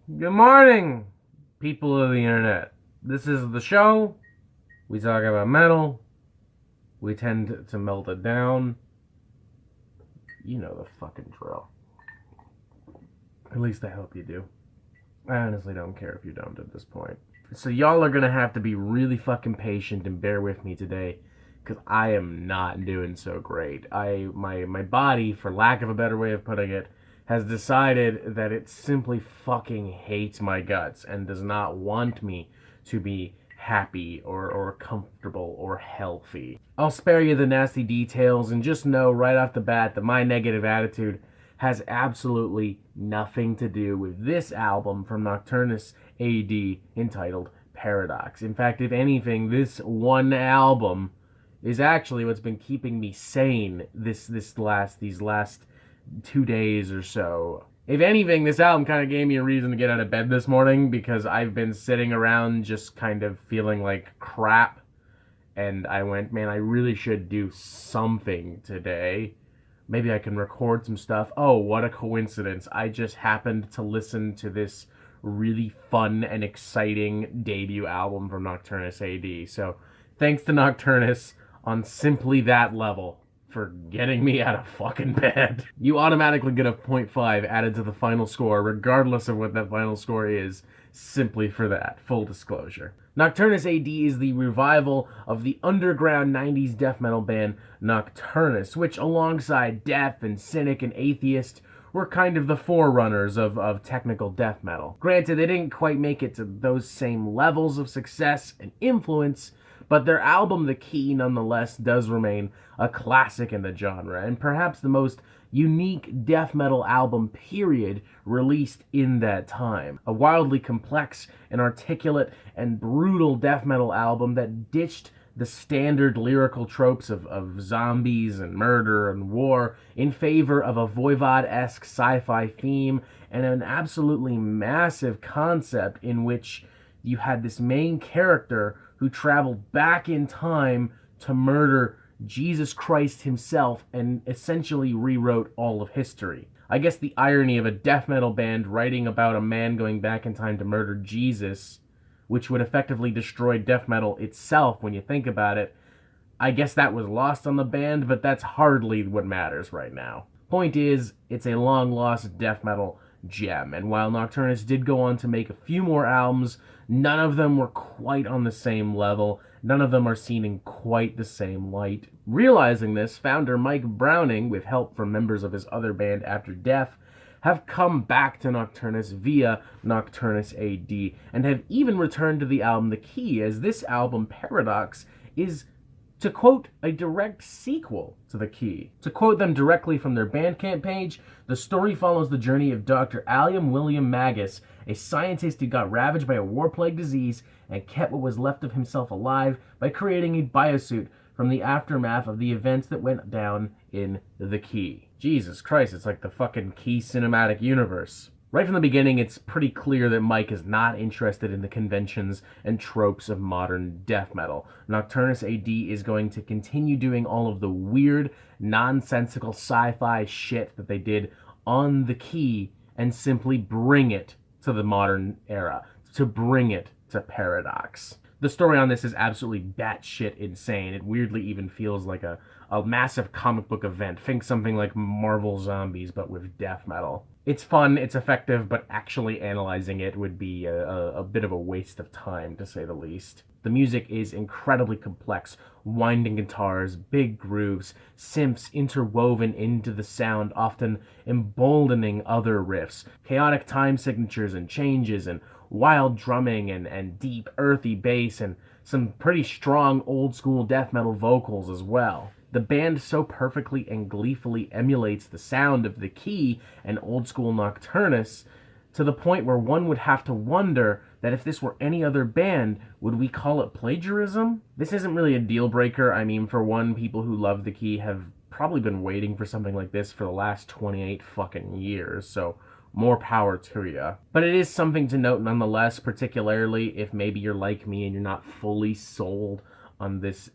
Good morning, people of the internet. This is the show. We talk about metal. We tend to melt it down. You know the fucking drill. At least I hope you do. I honestly don't care if you don't at this point. So y'all are gonna have to be really fucking patient and bear with me today, because I am not doing so great. My body, for lack of a better way of putting it, has decided that it simply fucking hates my guts and does not want me to be happy or comfortable or healthy. I'll spare you the nasty details and just know right off the bat that my negative attitude has absolutely nothing to do with this album from Nocturnus AD entitled Paradox. In fact, if anything, this one album is actually what's been keeping me sane these last 2 days or so. If anything, this album kind of gave me a reason to get out of bed this morning because I've been sitting around just kind of feeling like crap. And I went, man, I really should do something today. Maybe I can record some stuff. Oh, what a coincidence. I just happened to listen to this really fun and exciting debut album from Nocturnus AD. So thanks to Nocturnus on simply that level for getting me out of fucking bed. You automatically get a .5 added to the final score, regardless of what that final score is, simply for that. Full disclosure. Nocturnus AD is the revival of the underground 90s death metal band Nocturnus, which alongside Death and Cynic and Atheist were kind of the forerunners of technical death metal. Granted, they didn't quite make it to those same levels of success and influence, but their album The Key nonetheless does remain a classic in the genre, and perhaps the most unique death metal album period released in that time. A wildly complex and articulate and brutal death metal album that ditched the standard lyrical tropes of zombies and murder and war in favor of a Voivod-esque sci-fi theme and an absolutely massive concept in which you had this main character who traveled back in time to murder Jesus Christ himself and essentially rewrote all of history. I guess the irony of a death metal band writing about a man going back in time to murder Jesus, which would effectively destroy death metal itself when you think about it, I guess that was lost on the band, but that's hardly what matters right now. Point is, it's a long lost death metal gem, and while Nocturnus did go on to make a few more albums, none of them were quite on the same level, none of them are seen in quite the same light. Realizing this, founder Mike Browning, with help from members of his other band After Death, have come back to Nocturnus via Nocturnus AD, and have even returned to the album The Key, as this album, Paradox, is, to quote, a direct sequel to The Key. To quote them directly from their Bandcamp page, the story follows the journey of Dr. Allium William Magus, a scientist who got ravaged by a war-plagued disease and kept what was left of himself alive by creating a biosuit from the aftermath of the events that went down in The Key. Jesus Christ, it's like the fucking Key cinematic universe. Right from the beginning, it's pretty clear that Mike is not interested in the conventions and tropes of modern death metal. Nocturnus AD is going to continue doing all of the weird, nonsensical sci-fi shit that they did on The Key and simply bring it to the modern era, to bring it to Paradox. The story on this is absolutely batshit insane. It weirdly even feels like a massive comic book event. Think something like Marvel Zombies, but with death metal. It's fun, it's effective, but actually analyzing it would be a bit of a waste of time, to say the least. The music is incredibly complex, winding guitars, big grooves, synths interwoven into the sound, often emboldening other riffs, chaotic time signatures and changes, and wild drumming and deep, earthy bass, and some pretty strong old-school death metal vocals as well. The band so perfectly and gleefully emulates the sound of The Key and old-school Nocturnus to the point where one would have to wonder that if this were any other band, would we call it plagiarism? This isn't really a deal breaker. I mean, for one, people who love The Key have probably been waiting for something like this for the last 28 fucking years, so more power to you. But it is something to note nonetheless, particularly if maybe you're like me and you're not fully sold on this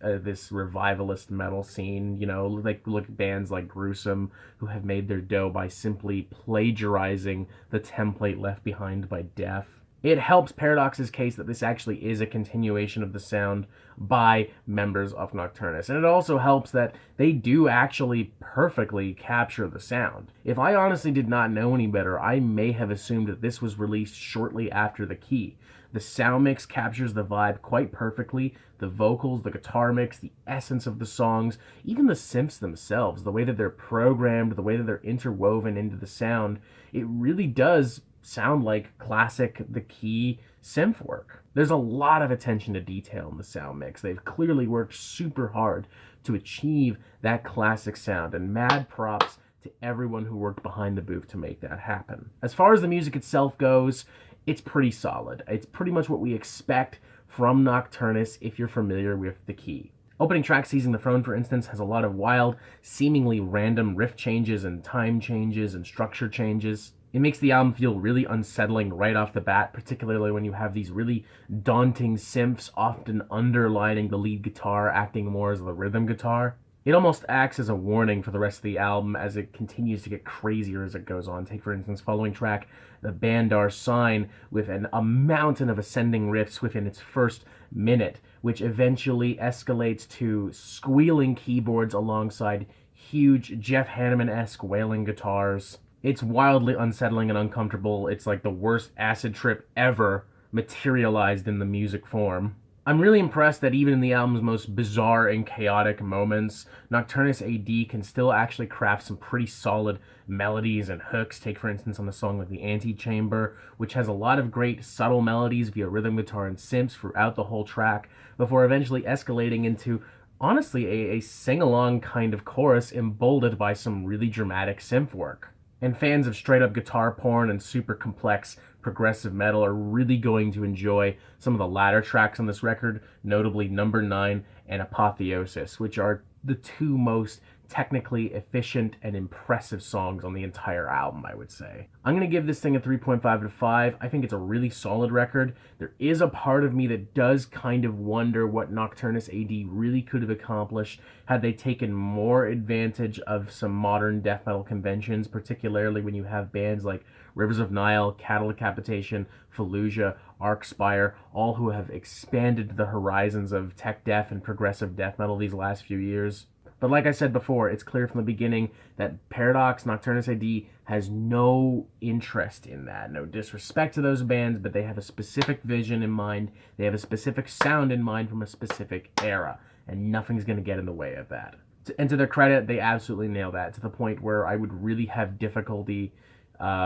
revivalist metal scene. You know, like look at bands like Gruesome, who have made their dough by simply plagiarizing the template left behind by Death. It helps Paradox's case that this actually is a continuation of the sound by members of Nocturnus. And it also helps that they do actually perfectly capture the sound. If I honestly did not know any better, I may have assumed that this was released shortly after The Key. The sound mix captures the vibe quite perfectly. The vocals, the guitar mix, the essence of the songs, even the synths themselves, the way that they're programmed, the way that they're interwoven into the sound, it really does sound like classic The Key synth work. There's a lot of attention to detail in the sound mix. They've clearly worked super hard to achieve that classic sound, and mad props to everyone who worked behind the booth to make that happen. As far as the music itself goes, it's pretty solid. It's pretty much what we expect from Nocturnus if you're familiar with The Key. Opening track Seizing the Throne, for instance, has a lot of wild, seemingly random riff changes and time changes and structure changes. It makes the album feel really unsettling right off the bat, particularly when you have these really daunting synths often underlining the lead guitar, acting more as the rhythm guitar. It almost acts as a warning for the rest of the album as it continues to get crazier as it goes on. Take, for instance, following track, The Bandar Sign, with a mountain of ascending riffs within its first minute, which eventually escalates to squealing keyboards alongside huge Jeff Hanneman-esque wailing guitars. It's wildly unsettling and uncomfortable. It's like the worst acid trip ever materialized in the music form. I'm really impressed that even in the album's most bizarre and chaotic moments, Nocturnus AD can still actually craft some pretty solid melodies and hooks. Take, for instance, on the song like The Antechamber, which has a lot of great subtle melodies via rhythm guitar and synths throughout the whole track, before eventually escalating into, honestly, a sing-along kind of chorus emboldened by some really dramatic synth work. And fans of straight-up guitar porn and super complex progressive metal are really going to enjoy some of the latter tracks on this record, notably Number 9 and Apotheosis, which are the two most technically efficient and impressive songs on the entire album, I would say. I'm going to give this thing a 3.5 out of 5. I think it's a really solid record. There is a part of me that does kind of wonder what Nocturnus AD really could have accomplished had they taken more advantage of some modern death metal conventions, particularly when you have bands like Rivers of Nile, Cattle Decapitation, Fallujah, Arcspire, all who have expanded the horizons of tech death and progressive death metal these last few years. But like I said before, it's clear from the beginning that Paradox, Nocturnus AD, has no interest in that. No disrespect to those bands, but they have a specific vision in mind. They have a specific sound in mind from a specific era, and nothing's going to get in the way of that. And to their credit, they absolutely nail that, to the point where I would really have difficulty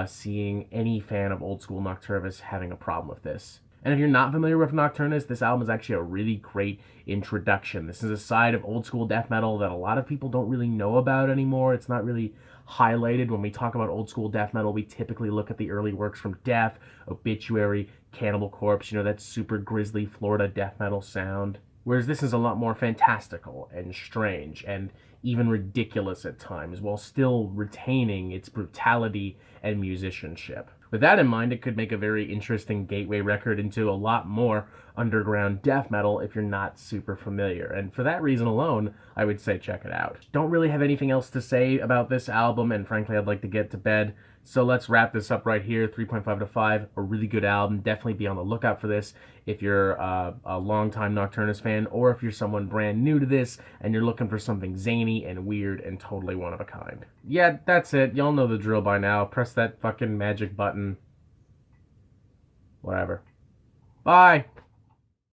seeing any fan of old school Nocturnus having a problem with this. And if you're not familiar with Nocturnus, this album is actually a really great introduction. This is a side of old school death metal that a lot of people don't really know about anymore. It's not really highlighted. When we talk about old school death metal, we typically look at the early works from Death, Obituary, Cannibal Corpse, that super grisly Florida death metal sound. Whereas this is a lot more fantastical and strange and even ridiculous at times, while still retaining its brutality and musicianship. With that in mind, it could make a very interesting gateway record into a lot more underground death metal if you're not super familiar. And for that reason alone, I would say check it out. Don't really have anything else to say about this album, and frankly, I'd like to get to bed. So let's wrap this up right here. 3.5 out of 5, a really good album. Definitely be on the lookout for this if you're a longtime Nocturnus fan, or if you're someone brand new to this and you're looking for something zany and weird and totally one of a kind. Yeah, that's it. Y'all know the drill by now. Press that fucking magic button. Whatever. Bye!